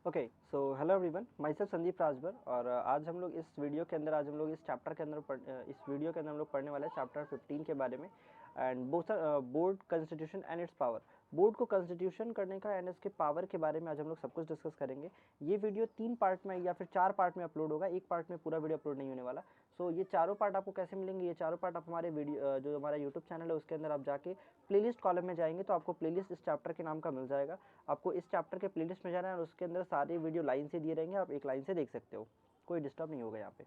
Okay so hello everyone, my self Sandeep Rajbhar. और आज हम लोग इस वीडियो के अंदर इस चैप्टर के अंदर इस वीडियो के अंदर हम लोग पढ़ने वाले हैं चैप्टर 15 के बारे में। And board constitution and it's power. Board को कॉन्स्टिट्यूशन करने का एंड इसके पावर के बारे में आज हम लोग सब कुछ डिस्कस करेंगे। ये वीडियो 3 पार्ट में या फिर 4 पार्ट में अपलोड होगा, एक पार्ट में पूरा वीडियो अपलोड नहीं होने वाला। सो ये चारों पार्ट आपको कैसे मिलेंगे? ये चारों पार्ट आप हमारे वीडियो जो हमारा यूट्यूब चैनल है उसके अंदर आप जाके प्लेलिस्ट कॉलम में जाएंगे तो आपको प्लेलिस्ट इस चैप्टर के नाम का मिल जाएगा। आपको इस चैप्टर के प्लेलिस्ट में जाना है और उसके अंदर सारे वीडियो लाइन से दिए रहेंगे, आप एक लाइन से देख सकते हो, कोई डिस्टर्ब नहीं होगा यहाँ पे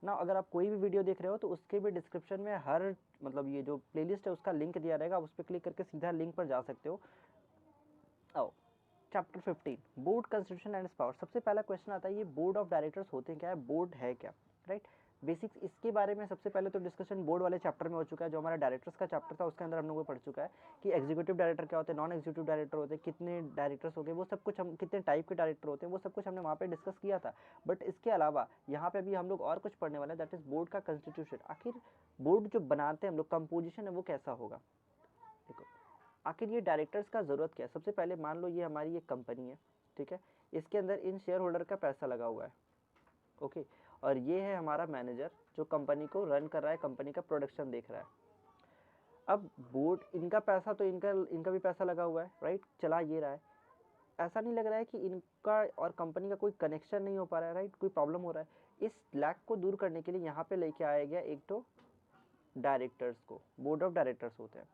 ना। अगर आप कोई भी वीडियो देख रहे हो तो उसके भी डिस्क्रिप्शन में हर मतलब ये जो प्लेलिस्ट है उसका लिंक दिया रहेगा, आप उस पर क्लिक करके सीधा लिंक पर जा सकते हो। आओ chapter 15 board constitution and power. सबसे पहला क्वेश्चन आता है ये बोर्ड ऑफ डायरेक्टर्स होते हैं क्या है, बोर्ड है क्या, राइट। बेसिक्स इसके बारे में सबसे पहले तो डिस्कशन बोर्ड वाले चैप्टर में हो चुका है। जो हमारा डायरेक्टर्स का चैप्टर था उसके अंदर हम लोगों को पढ़ चुका है कि एग्जीक्यूटिव डायरेक्टर क्या होते हैं, नॉन एग्जीक्यूटिव डायरेक्टर होते हैं, कितने डायरेक्टर्स हो गए, वो सब कुछ हम कितने टाइप के डायरेक्टर होते हैं वो सब कुछ हमने वहाँ पे डिस्कस किया था। बट इसके अलावा यहाँ पे भी हम लोग और कुछ पढ़ने वाले हैं, दैट इज बोर्ड का कंस्टिट्यूशन। आखिर बोर्ड जो बनाते हैं हम लोग, कंपोजिशन है वो कैसा होगा। देखो आखिर ये डायरेक्टर्स का ज़रूरत क्या है। सबसे पहले मान लो ये हमारी एक कंपनी है, ठीक है, इसके अंदर इन शेयर होल्डर का पैसा लगा हुआ है, ओके। और ये है हमारा मैनेजर जो कंपनी को रन कर रहा है, कंपनी का प्रोडक्शन देख रहा है। अब बोर्ड, इनका पैसा तो इनका इनका भी पैसा लगा हुआ है, राइट, चला ये रहा है। ऐसा नहीं लग रहा है कि इनका और कंपनी का कोई कनेक्शन नहीं हो पा रहा है, राइट, कोई प्रॉब्लम हो रहा है। इस लैक को दूर करने के लिए यहाँ पे लेके आया गया एक तो डायरेक्टर्स को, बोर्ड ऑफ डायरेक्टर्स होते हैं।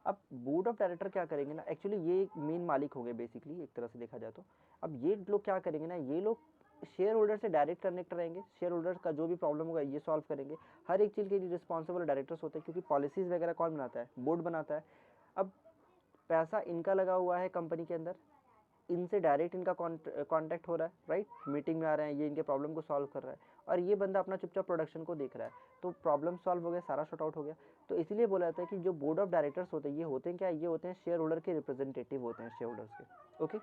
अब बोर्ड ऑफ डायरेक्टर क्या करेंगे ना, एक्चुअली ये मेन मालिक हो गए बेसिकली, एक तरह से देखा जाए तो। अब ये लोग क्या करेंगे ना, ये लोग शेयर होल्डर से डायरेक्ट कनेक्ट रहेंगे, शेयर होल्डर का जो भी प्रॉब्लम होगा ये सॉल्व करेंगे। हर एक चीज़ के लिए रिस्पॉन्सिबल डायरेक्टर्स होते हैं, क्योंकि पॉलिसीज वगैरह कौन बनाता है, बोर्ड बनाता है। अब पैसा इनका लगा हुआ है कंपनी के अंदर, इनसे डायरेक्ट इनका कांटेक्ट हो रहा है, राइट, मीटिंग में आ रहे हैं, ये इनके प्रॉब्लम को सॉल्व कर रहा है और ये बंदा अपना चुपचाप प्रोडक्शन को देख रहा है। तो प्रॉब्लम सॉल्व हो गया, सारा शॉर्ट आउट हो गया। तो इसीलिए बोला जाता है कि जो बोर्ड ऑफ डायरेक्टर्स होते हैं ये होते हैं क्या, ये होते हैं शेयर होल्डर के रिप्रेजेंटेटिव होते हैं, शेयर होल्डर्स के, ओके।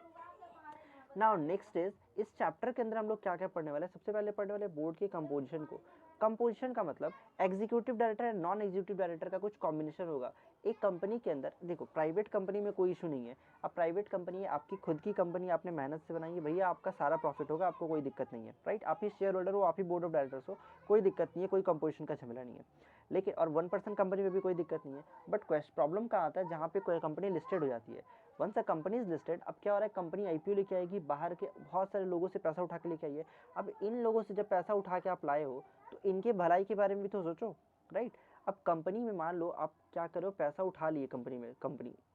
नाउ नेक्स्ट इज, इस चैप्टर के अंदर हम लोग क्या क्या पढ़ने वाले हैं। सबसे पहले पढ़ने वाले बोर्ड के कंपोजिशन को। कंपोजिशन का मतलब executive director and non executive director का कुछ कॉम्बिनेशन होगा एक कंपनी के अंदर। देखो प्राइवेट कंपनी में कोई इशू नहीं है। अब प्राइवेट कंपनी है, आपकी खुद की कंपनी, आपने मेहनत से बनाई है, भैया आपका सारा प्रॉफिट होगा, आपको कोई दिक्कत नहीं है, राइट। आप ही शेयर होल्डर हो, आप ही बोर्ड ऑफ डायरेक्टर्स हो, कोई दिक्कत नहीं है, कोई कंपोजिशन का झमेला नहीं है। लेकिन और 1% कंपनी में भी कोई दिक्कत नहीं है। बट प्रॉब्लम कहाँ आता है, जहाँ पे कोई कंपनी लिस्टेड हो जाती है। Once a company is listed, अब क्या हो रहा है, कंपनी आईपीओ लेके आएगी, बाहर के बहुत सारे लोगों से पैसा उठा के लेके आई है। अब इन लोगों से जब पैसा उठा के आप लाए हो तो इनके भलाई के बारे में भी तो सोचो, राइट। अब कंपनी में मान लो आप क्या करो, पैसा उठा लिए कंपनी में,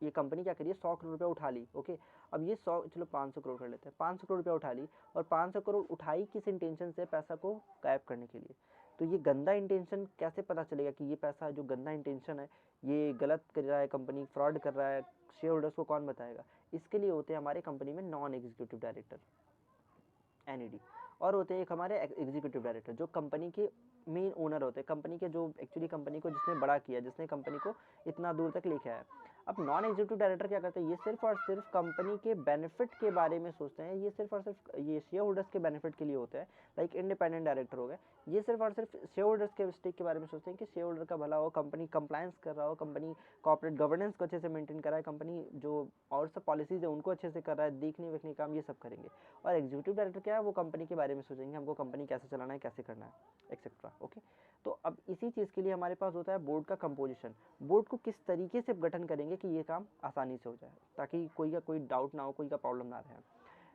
ये कंपनी क्या करिए 100 करोड़ रुपया उठा ली, ओके। अब ये 100, चलो 500 करोड़ कर लेते हैं, 500 करोड़ रुपया उठा ली। और 500 करोड़ उठाई किस इंटेंशन से, पैसा को गायब करने के लिए। तो ये गंदा इंटेंशन कैसे पता चलेगा कि ये पैसा जो गंदा इंटेंशन है, ये गलत कर रहा है, कंपनी फ्रॉड कर रहा है, शेयर होल्डर्स को कौन बताएगा। इसके लिए होते हैं हमारे कंपनी में नॉन एग्जीक्यूटिव डायरेक्टर, एनईडी। और होते हैं एक हमारे एग्जीक्यूटिव डायरेक्टर जो कंपनी के मेन ओनर होते हैं, कंपनी के जो एक्चुअली कंपनी को जिसने बड़ा किया, जिसने कंपनी को इतना दूर तक लेके आया। अब नॉन एग्जीक्यूटिव डायरेक्टर क्या करते हैं, ये सिर्फ और सिर्फ कंपनी के बेनिफिट के बारे में सोचते हैं। ये सिर्फ और सिर्फ ये शेयर होल्डर्स के बेनिफिट के लिए होते हैं, लाइक इंडिपेंडेंट डायरेक्टर हो गए। ये सिर्फ और सिर्फ शेयर होल्डर्स के स्टेक के बारे में सोचते हैं कि शेयर होल्डर का भला हो, कंपनी कंप्लायंस कर रहा हो, कंपनी कॉर्पोरेट गवर्नेंस को अच्छे से मेंटेन कर रहा है, कंपनी जो और सब पॉलिसीज है उनको अच्छे से कर रहा है, देखने वेखने काम ये सब करेंगे। और एग्जीक्यूटिव डायरेक्टर क्या है, वो कंपनी के बारे में सोचेंगे, हमको कंपनी कैसे चलाना है, कैसे करना है, एक्सेट्रा, ओके। तो अब इसी चीज़ के लिए हमारे पास होता है बोर्ड का कंपोजिशन। बोर्ड को किस तरीके से गठन करेंगे कि ये काम आसानी से हो जाए, ताकि कोई का कोई डाउट ना हो, कोई का प्रॉब्लम ना रहे।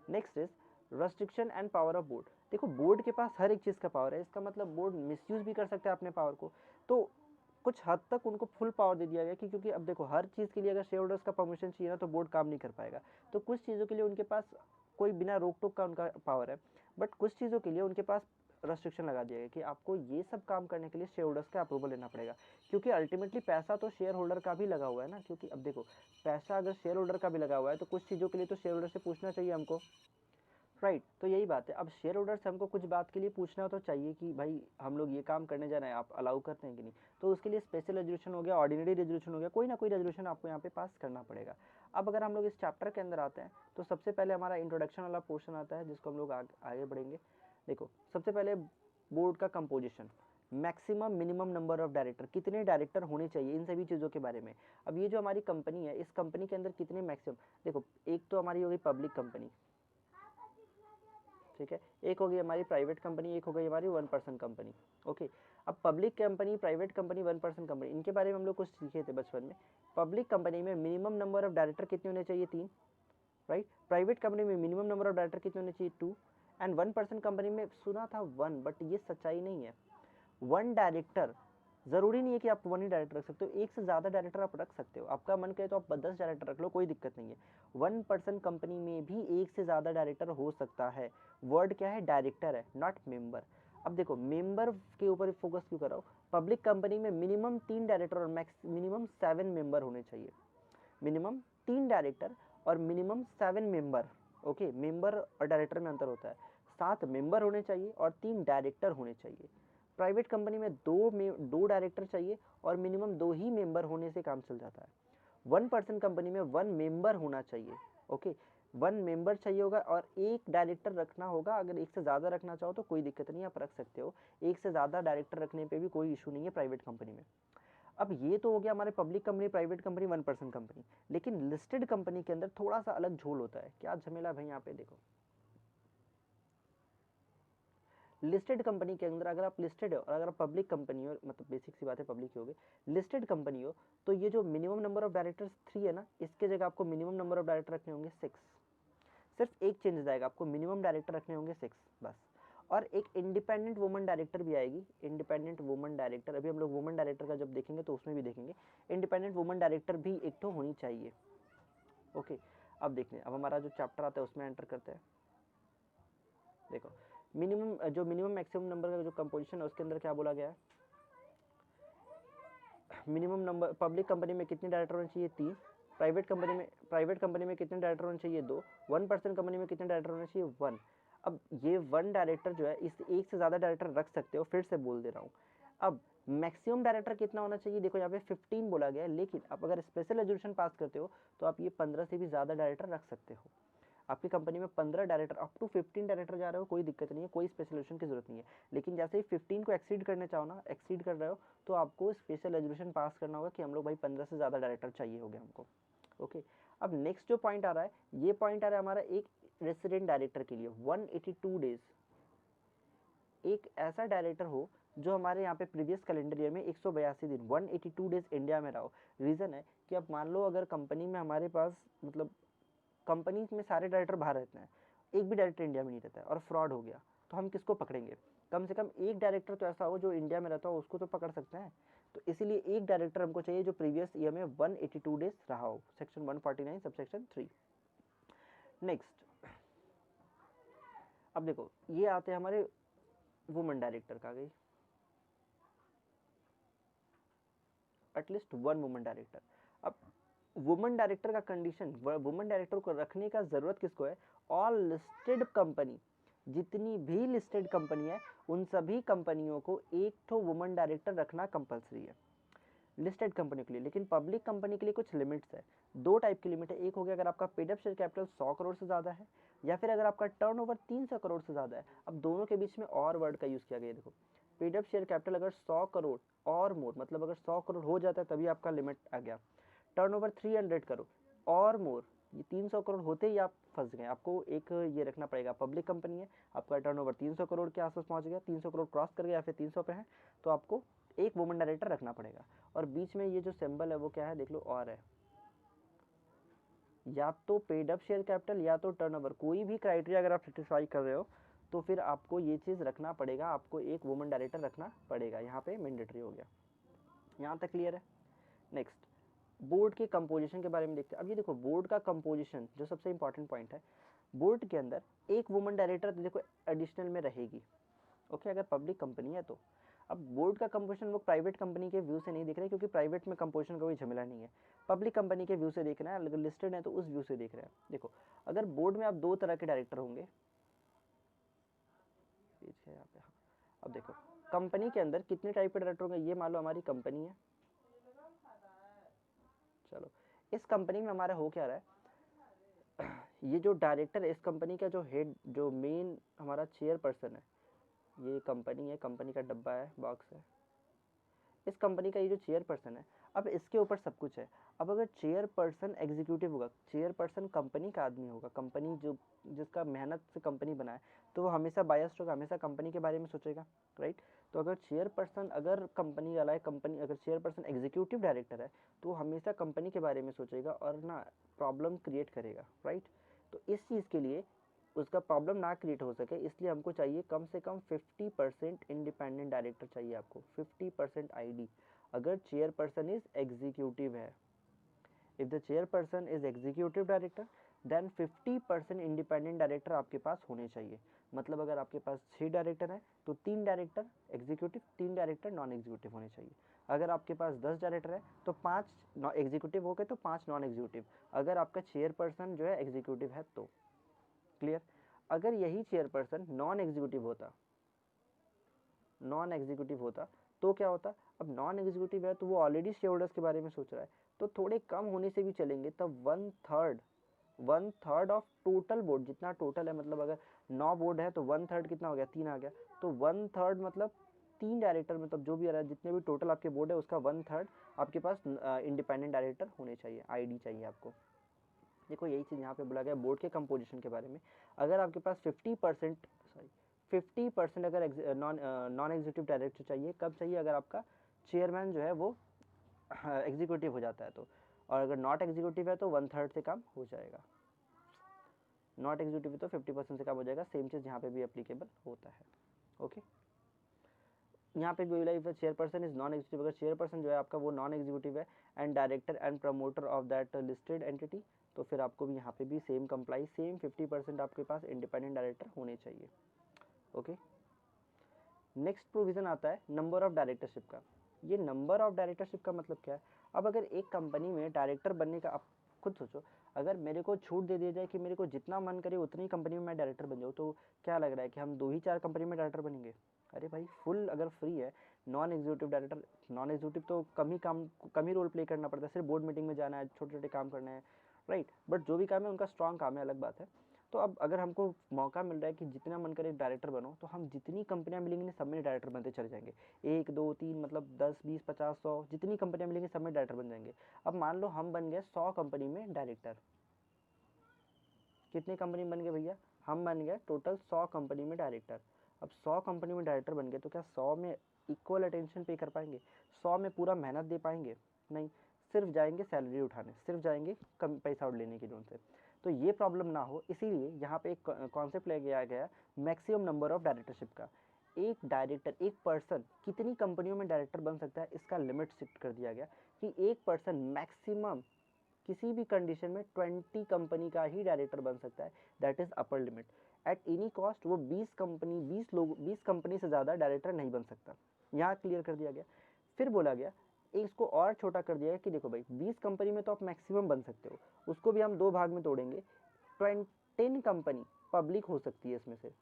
Next is restriction and power of board. देखो बोर्ड के पास हर एक चीज़ का पावर है, इसका मतलब बोर्ड मिसयूज भी कर सकते हैं अपने पावर को। तो कुछ हद तक उनको फुल पावर दे दिया गया कि क्योंकि अब देखो हर चीज़ के लिए अगर शेयर होल्डर्स का परमिशन चाहिए ना तो बोर्ड काम नहीं कर पाएगा। तो कुछ चीज़ों के लिए उनके पास कोई बिना रोक टोक का उनका पावर है, बट कुछ चीज़ों के लिए उनके पास रेस्ट्रिक्शन लगा दिया गया कि आपको ये सब काम करने के लिए शेयर होल्डर्स का अप्रूवल लेना पड़ेगा। क्योंकि अल्टीमेटली पैसा तो शेयर होल्डर का भी लगा हुआ है ना, क्योंकि अब देखो पैसा अगर शेयर होल्डर का भी लगा हुआ है तो कुछ चीज़ों के लिए तो शेयर होल्डर से पूछना चाहिए हमको, राइट। तो यही बात है, अब शेयर होल्डर से हमको कुछ बात के लिए पूछना तो चाहिए कि भाई हम लोग ये काम करने जा रहे हैं, आप अलाउ करते हैं कि नहीं। तो उसके लिए स्पेशल रेजोल्यूशन हो गया, ऑर्डिनरी रेजोल्यूशन हो गया, कोई ना कोई रेजोल्यूशन आपको यहाँ पे पास करना पड़ेगा। अब अगर हम लोग इस चैप्टर के अंदर आते हैं तो सबसे पहले हमारा इंट्रोडक्शन वाला पोर्शन आता है जिसको हम लोग आगे बढ़ेंगे। देखो सबसे पहले बोर्ड का composition, maximum minimum number of director, कितने डायरेक्टर होने चाहिए, इन सभी चीज़ों के बारे में। अब ये जो हमारी कंपनी है, इस कंपनी के अंदर कितने मैक्सिमम, देखो एक तो हमारी होगी पब्लिक कंपनी, ठीक है। एक हो गई हमारी प्राइवेट कंपनी, एक हो गई हमारी 1% कंपनी। ओके, अब public company, private company, 1% company, इनके बारे में हम लोग कुछ सीखे थे बचपन में। पब्लिक कंपनी में मिनिमम नंबर ऑफ डायरेक्टर कितने होने चाहिए? 3, राइट। प्राइवेट कंपनी में मिनिमम नंबर ऑफ डायरेक्टर कितने होने चाहिए? 2। एंड 1% कंपनी में सुना था 1, बट ये सच्चाई नहीं है। 1 डायरेक्टर, जरूरी नहीं है कि आप 1 ही डायरेक्टर रख सकते हो, एक से ज्यादा डायरेक्टर आप रख सकते हो। आपका मन करे तो आप 10 डायरेक्टर रख लो, कोई दिक्कत नहीं है। 1% कंपनी में भी एक से ज्यादा डायरेक्टर हो सकता है। वर्ड क्या है? डायरेक्टर है, नॉट मेंबर। अब देखो, मेंबर के ऊपर फोकस क्यों कर रहा हूँ? पब्लिक कंपनी में मिनिमम 3 डायरेक्टर और मिनिमम 7 मेंबर होने चाहिए। मिनिमम 3 डायरेक्टर और मिनिमम 7 मेंबर। ओके, मेंबर और डायरेक्टर में अंतर होता है। 7 मेंबर होने चाहिए और 3 डायरेक्टर होने चाहिए। प्राइवेट कंपनी में 2 डायरेक्टर चाहिए और मिनिमम 2 ही मेंबर होने से काम चल जाता है। 1% कंपनी में 1 मेंबर होना चाहिए। ओके, 1 मेंबर चाहिए होगा और 1 डायरेक्टर रखना होगा। अगर एक से ज़्यादा रखना चाहो तो कोई दिक्कत नहीं, आप रख सकते हो। एक से ज़्यादा डायरेक्टर रखने पे भी कोई इशू नहीं है प्राइवेट कंपनी में। अब ये तो हो गया हमारे public company, private company, 1% company. लेकिन लिस्टेड कंपनी के अंदर थोड़ा सा अलग झोल होता है। क्या झमेला भाई? यहाँ पे देखो, लिस्टेड कंपनी के अंदर अगर आप लिस्टेड हो और अगर आप पब्लिक कंपनी हो, मतलब बेसिक सी बात है, पब्लिक ही होगी, लिस्टेड कंपनी हो, तो ये जो मिनिमम नंबर ऑफ डायरेक्टर्स 3 है ना, इसके जगह आपको मिनिमम नंबर ऑफ डायरेक्टर रखने होंगे 6। सिर्फ एक चेंज जाएगा, आपको मिनिमम डायरेक्टर रखने होंगे 6 बस। और एक इंडिपेंडेंट वुमन डायरेक्टर भी आएगी। इंडिपेंडेंट वुमन डायरेक्टर, अभी हम लोग वुमन डायरेक्टर का जब देखेंगे तो उसमें भी देखेंगे। इंडिपेंडेंट वुमन डायरेक्टर भी एक तो होनी चाहिए। ओके, अब देखते हैं, अब हमारा जो चैप्टर आता है उसमें एंटर करते हैं। देखो, मिनिमम मैक्सिमम नंबर का जो कंपोजिशन है उसके अंदर क्या बोला गया है? मिनिमम नंबर, पब्लिक कंपनी में कितने डायरेक्टर होने चाहिए? 3। प्राइवेट कंपनी में कितने डायरेक्टर होने चाहिए? 2। 1% कंपनी में कितने डायरेक्टर होने चाहिए? 1। अब ये 1 डायरेक्टर जो है, इस एक से ज़्यादा डायरेक्टर रख सकते हो, फिर से बोल दे रहा हूँ। अब मैक्सिमम डायरेक्टर कितना होना चाहिए? देखो यहाँ पे 15 बोला गया है, लेकिन आप अगर स्पेशल रेजोल्यूशन पास करते हो तो आप ये 15 से भी ज़्यादा डायरेक्टर रख सकते हो। आपकी कंपनी में 15 डायरेक्टर, अप टू 15 डायरेक्टर जा रहे हो, कोई दिक्कत नहीं है, कोई स्पेशल रेजोल्यूशन की जरूरत नहीं है। लेकिन जैसे ही 15 को एक्सीड करने चाहो ना, एक्सीड कर रहे हो, तो आपको स्पेशल रेजोल्यूशन पास करना होगा कि हम लोग भाई 15 से ज़्यादा डायरेक्टर चाहिए हो गया हमको। ओके, अब नेक्स्ट जो पॉइंट आ रहा है, ये पॉइंट आ रहा है हमारा एक रेसिडेंट डायरेक्टर के लिए। 182 डेज एक ऐसा डायरेक्टर हो जो हमारे यहाँ पे प्रीवियस कैलेंडर ईयर में 182 दिन, 182 डेज इंडिया में रहो। रीज़न है कि अब मान लो अगर कंपनी में हमारे पास, मतलब कंपनी में सारे डायरेक्टर बाहर रहते हैं, एक भी डायरेक्टर इंडिया में नहीं रहता है और फ्रॉड हो गया, तो हम किसको पकड़ेंगे? कम से कम एक डायरेक्टर तो ऐसा हो जो इंडिया में रहता हो, उसको तो पकड़ सकते हैं। तो इसीलिए एक डायरेक्टर हमको चाहिए जो प्रीवियस ईयर में 182 डेज रहा हो। Section 149 subsection 3। नेक्स्ट, अब देखो, ये आते हैं हमारे वुमन डायरेक्टर का। गई एटलीस्ट 1 वुमन डायरेक्टर। अब वुमन डायरेक्टर का कंडीशन, वुमन डायरेक्टर को रखने का जरूरत किसको है? ऑल लिस्टेड कंपनी, जितनी भी लिस्टेड कंपनी है उन सभी कंपनियों को एक तो वुमन डायरेक्टर रखना कंपलसरी है लिस्टेड कंपनी के लिए। लेकिन पब्लिक कंपनी के लिए कुछ लिमिट्स है। 2 टाइप की लिमिट है। एक हो गया अगर आपका paid up share capital 100 crore से ज़्यादा है, या फिर अगर आपका टर्नओवर 300 करोड़ से ज़्यादा है। अब दोनों के बीच में और वर्ड का यूज़ किया गया है। देखो, पेड अप शेयर कैपिटल अगर 100 करोड़ और मोर, मतलब अगर 100 करोड़ हो जाता है तभी आपका लिमिट आ गया। टर्नओवर 300 करोड़ और मोर, ये 300 करोड़ होते ही आप फंस गए। आपको एक ये रखना पड़ेगा, पब्लिक कंपनी है, आपका टर्नओवर 300 करोड़ के आसपास पहुंच गया, 300 करोड़ क्रॉस कर गया या फिर 300 पे है, तो आपको एक वुमन डायरेक्टर रखना पड़ेगा। और बीच में ये जो सिंबल है वो क्या है? देख लो, और है। या तो पेड अप शेयर कैपिटल या तो टर्नओवर, कोई भी क्राइटेरिया अगर आप सेटिस्फाई कर रहे हो तो फिर आपको ये चीज़ रखना पड़ेगा, आपको एक वुमन डायरेक्टर रखना पड़ेगा। यहाँ पे मैंडेटरी हो गया। यहाँ तक क्लियर है? नेक्स्ट, बोर्ड के कंपोजिशन के बारे में देखते हैं। अब ये देखो, बोर्ड का कंपोजिशन जो सबसे इंपॉर्टेंट पॉइंट है, बोर्ड के अंदर एक वुमन डायरेक्टर देखो एडिशनल में रहेगी। ओके, अगर पब्लिक कंपनी है तो। अब बोर्ड का कंपोजिशन लोग प्राइवेट कंपनी के व्यू से नहीं देख रहे, क्योंकि प्राइवेट में कंपोजिशन का कोई झमेला नहीं है। पब्लिक कंपनी के व्यू से देख रहे हैं, अगर लिस्टेड है तो उस व्यू से देख रहे हैं। देखो, अगर बोर्ड में आप 2 तरह के डायरेक्टर होंगे, पीछे यहाँ पे, हाँ। अब देखो, कंपनी के अंदर कितने टाइप के डायरेक्टर होंगे? ये मान लो हमारी कंपनी है, चलो इस कंपनी में हमारा हो क्या रहा है, ये जो डायरेक्टर है इस कंपनी का, जो हेड, जो मेन हमारा चेयरपर्सन है, ये कंपनी है, कंपनी का डब्बा है, बॉक्स है, इस कंपनी का ये जो चेयरपर्सन है, अब इसके ऊपर सब कुछ है। अब अगर चेयरपर्सन एग्जीक्यूटिव होगा, चेयरपर्सन कंपनी का आदमी होगा, कंपनी जो जिसका मेहनत से कंपनी बनाए, तो वो हमेशा बायस्ड होगा, हमेशा कंपनी के बारे में सोचेगा, राइट। तो अगर चेयरपर्सन अगर कंपनी वाला है, कंपनी अगर चेयरपर्सन एग्जीक्यूटिव डायरेक्टर है, तो हमेशा कंपनी के बारे में सोचेगा और ना प्रॉब्लम क्रिएट करेगा, राइट। तो इस चीज़ के लिए उसका प्रॉब्लम ना क्रिएट हो सके, इसलिए हमको चाहिए कम से कम 50% इंडिपेंडेंट डायरेक्टर चाहिए आपको, 50% आईडी, अगर चेयरपर्सन इज एग्जीक्यूटिव है। If the chairperson is executive director then 50% independent director आपके पास होने चाहिए। मतलब अगर आपके पास 6 डायरेक्टर हैं तो 3 director executive, 3 director non executive होने चाहिए। अगर आपके पास 10 डायरेक्टर है तो 5 एग्जीक्यूटिव हो गए तो 5 नॉन एग्जीक्यूटिव, अगर आपका चेयरपर्सन जो है एग्जीक्यूटिव है तो। क्लियर। अगर यही चेयरपर्सन नॉन एग्जीक्यूटिव होता तो क्या होता, अब नॉन एग्जीक्यूटिव है तो वो ऑलरेडी शेयर होल्डर्स के बारे में सोच रहा है, तो थोड़े कम होने से भी चलेंगे, तब 1/3 ऑफ टोटल बोर्ड, जितना टोटल है, मतलब अगर 9 बोर्ड है तो 1/3 कितना हो गया, 3 आ गया, तो 1/3 मतलब 3 डायरेक्टर, मतलब जो भी आ रहा है, जितने भी टोटल आपके बोर्ड है उसका 1/3 आपके पास इंडिपेंडेंट डायरेक्टर होने चाहिए, आईडी चाहिए आपको। देखो यही चीज़ यहाँ पे बोला गया बोर्ड के कंपोजिशन के बारे में। अगर आपके पास 50% अगर नॉन एग्जीक्यूटिव डायरेक्टर चाहिए, कब चाहिए, अगर आपका चेयरमैन जो है वो एग्जीक्यूटिव हो जाता है तो, और अगर नॉट एग्जीक्यूटिव है तो 1/3 से कम हो जाएगा, नॉट एग्जीक्यूटिव है तो 50% से कम हो जाएगा। सेम चीज़ यहाँ पे भी एप्लीकेबल होता है। ओके, यहाँ पे भी बोला if chairperson is non executive, अगर चेयरपर्सन जो है आपका वो नॉन एग्जीक्यूटिव है and director and promoter of that listed entity, तो फिर आपको भी यहाँ पे भी सेम कंप्लाई, सेम 50% आपके पास इंडिपेंडेंट डायरेक्टर होने चाहिए। ओके, नेक्स्ट प्रोविजन आता है नंबर ऑफ डायरेक्टरशिप का। ये नंबर ऑफ डायरेक्टरशिप का मतलब क्या है, अब अगर एक कंपनी में डायरेक्टर बनने का, आप खुद सोचो, अगर मेरे को छूट दे दिया जाए कि मेरे को जितना मन करे उतनी कंपनी में मैं डायरेक्टर बन जाऊँ, तो क्या लग रहा है कि हम 2 ही 4 कंपनी में डायरेक्टर बनेंगे? अरे भाई फुल अगर फ्री है, non executive director, non executive तो कम ही रोल प्ले करना पड़ता है, सिर्फ बोर्ड मीटिंग में जाना है, छोटे छोटे काम करना है, राइट। बट जो भी काम है उनका स्ट्रॉन्ग काम है, अलग बात है। तो अब अगर हमको मौका मिल रहा है कि जितना मन करे डायरेक्टर बनो, तो हम जितनी कंपनियां मिलेंगी सब में डायरेक्टर बनते चले जाएंगे, 1 2 3 मतलब 10 20 50 100 जितनी कंपनियां मिलेंगी सब में डायरेक्टर बन जाएंगे। अब मान लो हम बन गए 100 कंपनी में डायरेक्टर, कितनी कंपनी बन गए भैया, हम बन गए टोटल 100 कंपनी में डायरेक्टर। अब 100 कंपनी में डायरेक्टर बन गए तो क्या 100 में इक्वल अटेंशन पे कर पाएंगे, 100 में पूरा मेहनत दे पाएंगे? नहीं, सिर्फ जाएंगे सैलरी उठाने, सिर्फ जाएंगे कम पैसा उठ लेने के लिए उनसे। तो ये प्रॉब्लम ना हो, इसीलिए यहाँ पे एक कॉन्सेप्ट ले गया गया मैक्सिमम नंबर ऑफ डायरेक्टरशिप का। एक डायरेक्टर, एक पर्सन कितनी कंपनियों में डायरेक्टर बन सकता है, इसका लिमिट सेट कर दिया गया कि एक पर्सन मैक्सिमम किसी भी कंडीशन में 20 कंपनी का ही डायरेक्टर बन सकता है, that is upper limit. At any cost वो 20 कंपनी से ज़्यादा डायरेक्टर नहीं बन सकता, यहाँ क्लियर कर दिया गया। फिर बोला गया इसको और छोटा कर दिया है कि देखो भाई 20 कंपनी में तो आप मैक्सिमम बन सकते हो, उसको भी हम 2 भाग में तोड़ेंगे, 10 कंपनी पब्लिक हो सकती है इसमें से।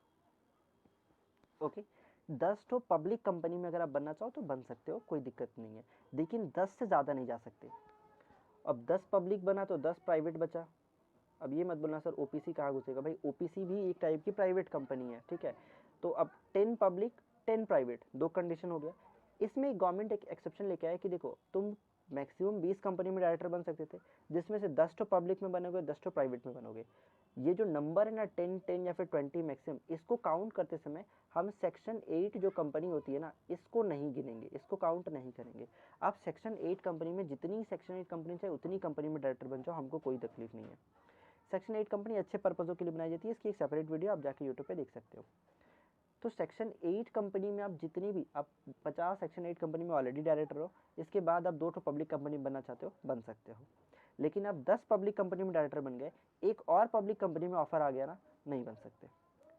ओके, 10 तो पब्लिक कंपनी में अगर आप बनना चाहो तो बन सकते हो, कोई दिक्कत नहीं है, लेकिन 10 से ज़्यादा नहीं जा सकते। अब 10 पब्लिक बना तो 10 प्राइवेट बचा। अब ये मत बोलना सर ओपीसी कहाँ घुसेगा, भाई ओपीसी भी एक टाइप की प्राइवेट कंपनी है, ठीक है। तो अब 10 पब्लिक 10 प्राइवेट, 2 कंडीशन हो गया। इसमें गवर्नमेंट एक एक्सेप्शन लेके आया कि देखो तुम मैक्सिमम 20 कंपनी में डायरेक्टर बन सकते थे, जिसमें से 10 तो पब्लिक में बनोगे, 10 तो प्राइवेट में बनोगे। ये जो नंबर है ना 10 10 या फिर 20 मैक्सिमम, इसको काउंट करते समय हम सेक्शन 8 जो कंपनी होती है ना, इसको नहीं गिनेंगे, इसको काउंट नहीं करेंगे। आप सेक्शन 8 कंपनी में जितनी सेक्शन 8 कंपनी चाहे उतनी कंपनी में डायरेक्टर बन जाओ, हमको कोई तकलीफ नहीं है। सेक्शन 8 कंपनी अच्छे पर्पज़ों के लिए बनाई जाती है, इसकी एक सेपरेट वीडियो आप जाके यूट्यूब पे देख सकते हो। तो सेक्शन 8 कंपनी में आप जितनी भी, आप 50 सेक्शन 8 कंपनी में ऑलरेडी डायरेक्टर हो, इसके बाद आप 2 तो पब्लिक कंपनी बनना चाहते हो, बन सकते हो। लेकिन आप 10 पब्लिक कंपनी में डायरेक्टर बन गए, एक और पब्लिक कंपनी में ऑफर आ गया ना, नहीं बन सकते।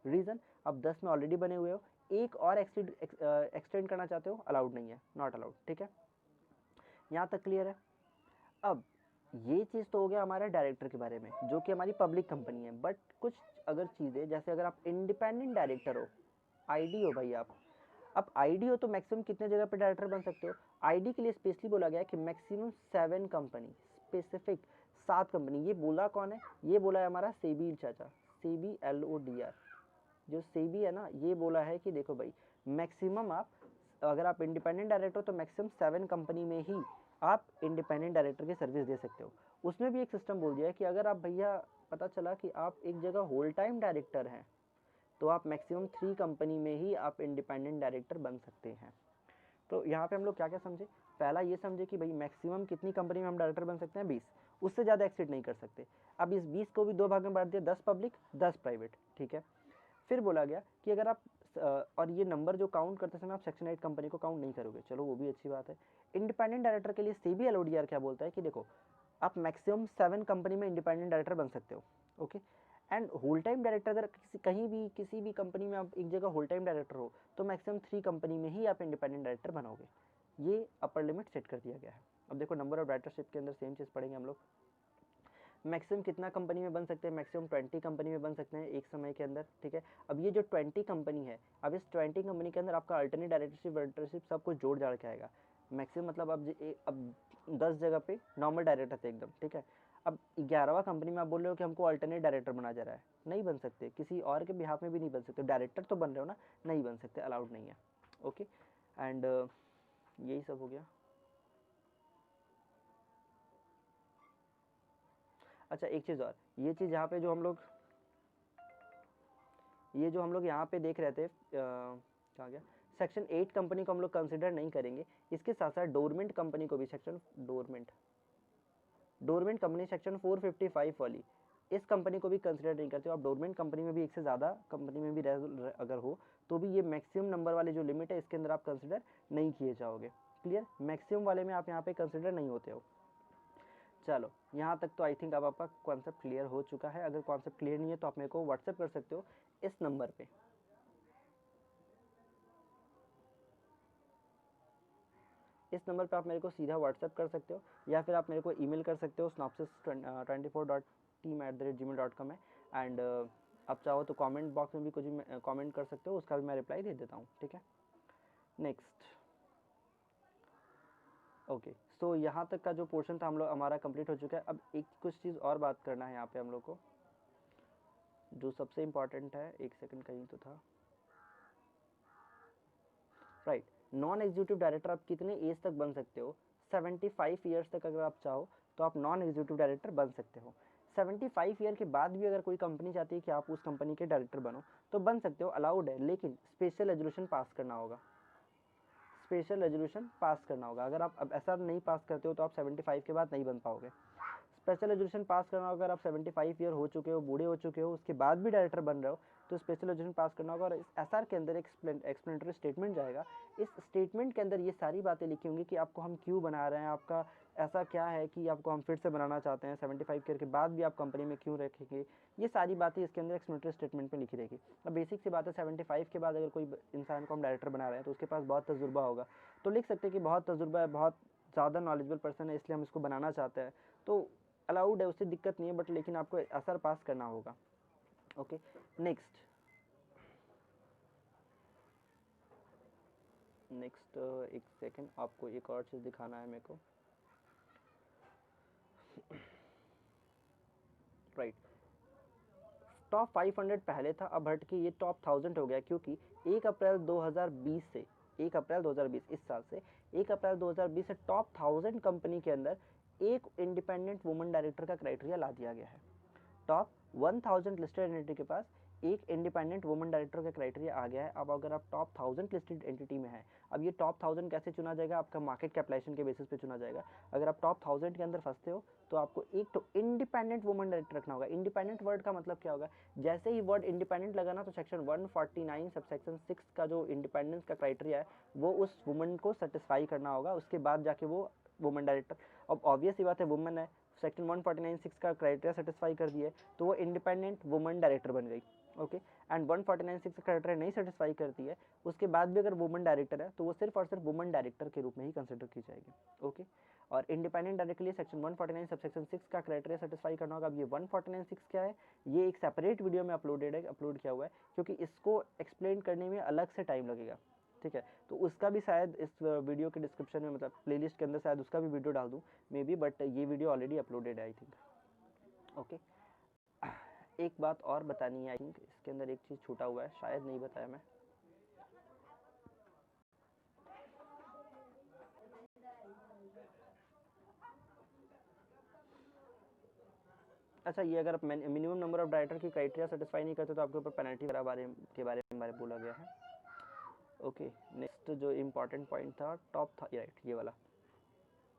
रीज़न, आप 10 में ऑलरेडी बने हुए हो, एक और एक्सटेंड करना चाहते हो, अलाउड नहीं है, नॉट अलाउड, ठीक है। यहाँ तक क्लियर है। अब ये चीज़ तो हो गया हमारे डायरेक्टर के बारे में, जो कि हमारी पब्लिक कंपनी है। बट कुछ अगर चीज़ें, जैसे अगर आप इंडिपेंडेंट डायरेक्टर हो, आईडी हो भाई आप, अब आईडी हो तो मैक्सिमम कितने जगह पे डायरेक्टर बन सकते हो? आईडी के लिए स्पेशली बोला गया है कि मैक्सिमम 7 कंपनी, स्पेसिफिक 7 कंपनी। ये बोला कौन है? ये बोला है हमारा सेबी चाचा, सेबी LODR, जो सेबी है ना, ये बोला है कि देखो भाई मैक्सिमम आप, अगर आप इंडिपेंडेंट डायरेक्टर हो तो मैक्सिमम 7 कंपनी में ही आप इंडिपेंडेंट डायरेक्टर की सर्विस दे सकते हो। उसमें भी एक सिस्टम बोल दिया है कि अगर आप भैया पता चला कि आप एक जगह होल टाइम डायरेक्टर हैं तो आप मैक्सिमम 3 कंपनी में ही आप इंडिपेंडेंट डायरेक्टर बन सकते हैं। तो यहाँ पे हम लोग क्या क्या समझे, पहला ये समझे कि भाई मैक्सिमम कितनी कंपनी में हम डायरेक्टर बन सकते हैं, 20, उससे ज़्यादा एक्सीड नहीं कर सकते। अब इस 20 को भी 2 भाग में बांट दिया, 10 पब्लिक 10 प्राइवेट, ठीक है। फिर बोला गया कि अगर आप और ये नंबर जो काउंट करते समय आप सेक्शन 8 कंपनी को काउंट नहीं करोगे, चलो वो भी अच्छी बात है। इंडिपेंडेंट डायरेक्टर के लिए सेबी एलओडीआर क्या बोलता है कि देखो आप मैक्सिमम 7 कंपनी में इंडिपेंडेंट डायरेक्टर बन सकते हो, okay. And whole time director अगर कहीं भी किसी भी कंपनी में आप एक जगह होल टाइम डायरेक्टर हो तो मैक्सिमम 3 कंपनी में ही आप इंडिपेंडेंट डायरेक्टर बनोगे। ये अपर लिमिट सेट कर दिया गया है। अब देखो नंबर ऑफ डायरेक्टरशिप के अंदर सेम चीज़ पढ़ेंगे हम लोग। मैक्सिमम कितना कंपनी में बन सकते हैं, मैक्सिमम 20 कंपनी में बन सकते हैं एक समय के अंदर, ठीक है। अब ये जो 20 कंपनी है, अब इस 20 कंपनी के अंदर आपका अल्टरनेट डायरेक्टरशिप सब कुछ जोड़ जाड़ के आएगा। मैक्सिमम मतलब अब 10 जगह पे नॉर्मल डायरेक्टर थे एकदम, ठीक है। अब 11वां कंपनी में आप बोल रहे हो कि हमको अल्टरनेट डायरेक्टर बना जा रहा है, नहीं बन सकते, किसी और के बिहाफ में भी नहीं बन सकते, डायरेक्टर तो बन रहे हो ना, नहीं बन सकते, अलाउड नहीं है, ओके। एंड यही सब हो गया। अच्छा एक चीज़ और, ये चीज़ यहाँ पे जो हम लोग यहाँ पे देख रहे थे, कहाँ गया, सेक्शन 8 कंपनी को हम लोग कंसिडर नहीं करेंगे। इसके साथ साथ डोरमेंट कंपनी को भी डोरमेंट कंपनी सेक्शन 455 वाली, इस कंपनी को भी कंसिडर नहीं करते हो आप। डोरमेंट कंपनी में भी एक से ज़्यादा कंपनी में भी अगर हो तो भी ये मैक्सिमम नंबर वाली जो लिमिट है इसके अंदर आप कंसिडर नहीं किए जाओगे। क्लियर, मैक्सिमम वाले में आप यहाँ पे कंसिडर नहीं होते हो। चलो यहाँ तक तो आई थिंक अब आपका कॉन्सेप्ट क्लियर हो चुका है। अगर कॉन्सेप्ट क्लियर नहीं है तो आप मेरे को व्हाट्सएप कर सकते हो इस नंबर पे। इस नंबर पे आप मेरे को सीधा व्हाट्सएप कर सकते हो या फिर आप मेरे को ईमेल कर सकते हो synopsis24.team@gmail.com है। एंड आप चाहो तो कमेंट बॉक्स में भी कुछ भी कमेंट कर सकते हो, उसका भी मैं रिप्लाई दे देता हूँ, ठीक है। Next, okay. सो यहाँ तक का जो पोर्शन था हम लोग हमारा कंप्लीट हो चुका है। अब एक कुछ चीज़ और बात करना है यहाँ पे हम लोग को, जो सबसे इम्पॉर्टेंट है। एक सेकंड, कहीं तो था, राइट। नॉन एग्जीक्यूटिव डायरेक्टर आप कितने एज तक बन सकते हो, 75 ईयर्स तक अगर आप चाहो तो आप नॉन एग्जीक्यूटिव डायरेक्टर बन सकते हो। 75 ईयर के बाद भी अगर कोई कंपनी चाहती है कि आप उस कंपनी के डायरेक्टर बनो तो बन सकते हो, अलाउड है, लेकिन स्पेशल रेजोल्यूशन पास करना होगा। स्पेशल रेजोल्यूशन पास करना होगा। अगर आप अब ऐसा नहीं पास करते हो तो आप 75 के बाद नहीं बन पाओगे। स्पेशल रेजोल्यूशन पास करना होगा। अगर आप 75 ईयर हो चुके हो, बूढ़े हो चुके हो, उसके बाद भी डायरेक्टर बन रहे हो तो स्पेशल रेजोल्यूशन पास करना होगा। और इस एसआर के अंदर एक एक्सप्लेनेटरी स्टेटमेंट जाएगा। इस स्टेटमेंट के अंदर ये सारी बातें लिखी होंगी कि आपको हम क्यों बना रहे हैं, आपका ऐसा क्या है कि आपको हम फिर से बनाना चाहते हैं, 75 ईयर के बाद भी आप कंपनी में क्यों रखेंगे, ये सारी बातें इसके अंदर एक्सप्लेनेटरी स्टेटमेंट में लिखी रहेगी। अब बेसिक सी बात है, 75 के बाद अगर कोई इंसान को हम डायरेक्टर बना रहे हैं तो उसके पास बहुत तजुर्बा होगा, तो लिख सकते हैं कि बहुत तजुर्बा है, बहुत ज़्यादा नॉलेजेबल पर्सन है, इसलिए हम इसको बनाना चाहते हैं। तो अलाउड है, उससे दिक्कत नहीं है, बट लेकिन आपको असर पास करना होगा, ओके। नेक्स्ट एक सेकंड, आपको एक और चीज़ दिखाना है मेरे को, राइट। टॉप 500 पहले था, अब हट के ये टॉप 1000 हो गया, क्योंकि 1 अप्रैल 2020 से 1 अप्रैल 2020 इस साल से 1 अप्रैल 2020 से टॉप 1000 कंपनी के अंदर एक इंडिपेंडेंट वुमन डायरेक्टर का क्राइटेरिया ला दिया गया है। टॉप 1000 लिस्टेड एंटिटी के पास एक इंडिपेंडेंट वुमन डायरेक्टर का क्राइटेरिया आ गया है। अब अगर आप टॉप 1000 लिस्टेड एंटिटी में है, अब ये टॉप 1000 कैसे चुना जाएगा, आपका मार्केट कैपिटलाइजेशन के बेसिस पे चुना जाएगा। अगर आप टॉप 1000 के अंदर फंसते हो तो आपको एक तो इंडिपेंडेंट वुमन डायरेक्टर रखना होगा। इंडिपेंडेंट वर्ड का मतलब क्या होगा, जैसे ही वर्ड इंडिपेंडेंट लगा ना तो सेक्शन 149 सबसेक्शन 6 का जो इंडिपेंडेंस का क्राइटेरिया है वो उस वुमन को सेटिस्फाई करना होगा, उसके बाद जाके वो वुमन डायरेक्टर। अब ऑब्वियस ही बात है, वुमन है, सेक्शन 149(6) का क्राइटेरिया सेटिस्फाई कर दिए तो वो इंडिपेंडेंट वुमन डायरेक्टर बन गई, ओके। एंड 149(6) का क्राइटेरिया नहीं सेटिस्फाई करती है, उसके बाद भी अगर वुमन डायरेक्टर है तो वो सिर्फ और सिर्फ वुमन डायरेक्टर के रूप में ही कंसिडर की जाएगी, ओके। और इंडिपेंडेंट डायरेक्टर के लिए सेक्शन 149 सबसेक्शन 6 का क्राइटेरिया सेटिस्फाई करना होगा। अब ये 149(6) क्या है, ये एक सेपरेट वीडियो में अपलोड किया हुआ है, क्योंकि इसको एक्सप्लेन करने में अलग से टाइम लगेगा, ठीक है। तो उसका भी शायद इस वीडियो के डिस्क्रिप्शन में, मतलब प्लेलिस्ट के अंदर शायद उसका भी वीडियो डाल दूँ मे बी, बट ये वीडियो ऑलरेडी अपलोडेड है आई थिंक, ओके। एक बात और बतानी है, आई थिंक इसके अंदर एक चीज़ छूटा हुआ है, शायद नहीं बताया मैं। अच्छा, ये अगर आप मिनिमम नंबर ऑफ डायरेक्टर की क्राइटेरिया सेटिस्फाई नहीं करते तो आपके ऊपर पेनल्टी के बारे में बोला गया है। ओके, नेक्स्ट जो इम्पोर्टेंट पॉइंट था टॉप था, राइट, ये वाला,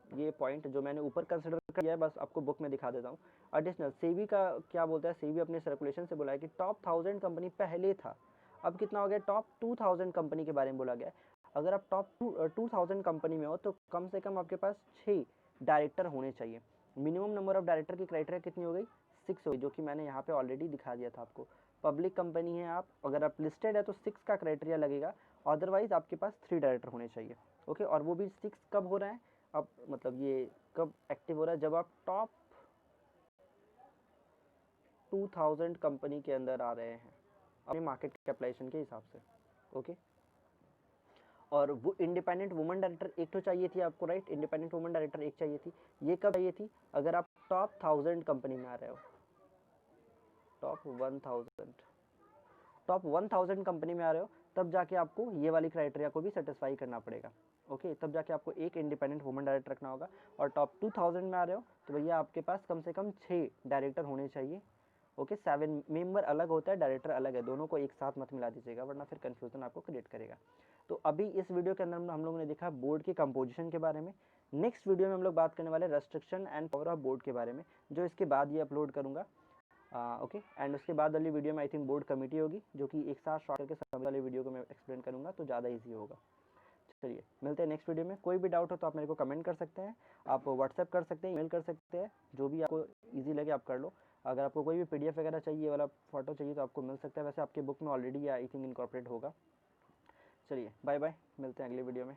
ये पॉइंट जो मैंने ऊपर कंसिडर किया है, बस आपको बुक में दिखा देता हूँ। एडिशनल सेबी का क्या बोलता है, सेबी अपने सर्कुलेशन से बोला है कि टॉप 1000 कंपनी पहले था, अब कितना हो गया, टॉप 2000 कंपनी के बारे में बोला गया है। अगर आप टॉप 2000 कंपनी में हो तो कम से कम आपके पास 6 डायरेक्टर होने चाहिए। मिनिमम नंबर ऑफ डायरेक्टर की क्राइटेरिया कितनी हो गई, 6 हो गई, जो कि मैंने यहाँ पे ऑलरेडी दिखा दिया था आपको। पब्लिक कंपनी है आप, अगर आप लिस्टेड है तो 6 का क्राइटेरिया लगेगा, अदरवाइज आपके पास 3 डायरेक्टर होने चाहिए। ओके, और वो भी 6 कब हो रहे हैं, अब मतलब ये कब एक्टिव हो रहा है, जब आप टॉप 2000 कंपनी के अंदर आ रहे हैं अपने मार्केट कैपिटलाइजेशन के हिसाब से। ओके, और वो इंडिपेंडेंट वुमन डायरेक्टर एक तो चाहिए थी आपको, राइट, इंडिपेंडेंट वुमन डायरेक्टर एक चाहिए थी। ये कब चाहिए थी, अगर आप टॉप 1000 कंपनी में आ रहे हो, टॉप 1000 कंपनी में आ रहे हो, तब जाके आपको ये वाली क्राइटेरिया को भी सेटिस्फाई करना पड़ेगा। ओके, तब जाके आपको एक इंडिपेंडेंट वुमन डायरेक्टर रखना होगा। और टॉप 2000 में आ रहे हो तो भैया आपके पास कम से कम 6 डायरेक्टर होने चाहिए। ओके, 7 मेंबर अलग होता है, डायरेक्टर अलग है, दोनों को एक साथ मत मिला दीजिएगा वरना फिर कंफ्यूजन आपको क्रिएट करेगा। तो अभी इस वीडियो के अंदर हम लोगों ने देखा बोर्ड के कंपोजिशन के बारे में। नेक्स्ट वीडियो में हम लोग बात करने वाले restriction and power of board के बारे में, जो इसके बाद ये अपलोड करूंगा। ओके, एंड उसके बाद वाली वीडियो में आई थिंक बोर्ड कमेटी होगी, जो कि एक साथ शॉर्ट करके सब वाली वीडियो को मैं एक्सप्लेन करूंगा, तो ज़्यादा ईजी होगा। चलिए मिलते हैं नेक्स्ट वीडियो में। कोई भी डाउट हो तो आप मेरे को कमेंट कर सकते हैं, आप व्हाट्सएप कर सकते हैं, ईमेल कर सकते हैं, जो भी आपको ईजी लगे आप कर लो। अगर आपको कोई भी पीडीएफ वगैरह चाहिए वाला फोटो चाहिए तो आपको मिल सकता है, वैसे आपके बुक में ऑलरेडी आई थिंक इनकॉर्पोरेट होगा। चलिए बाय बाय, मिलते हैं अगले वीडियो में।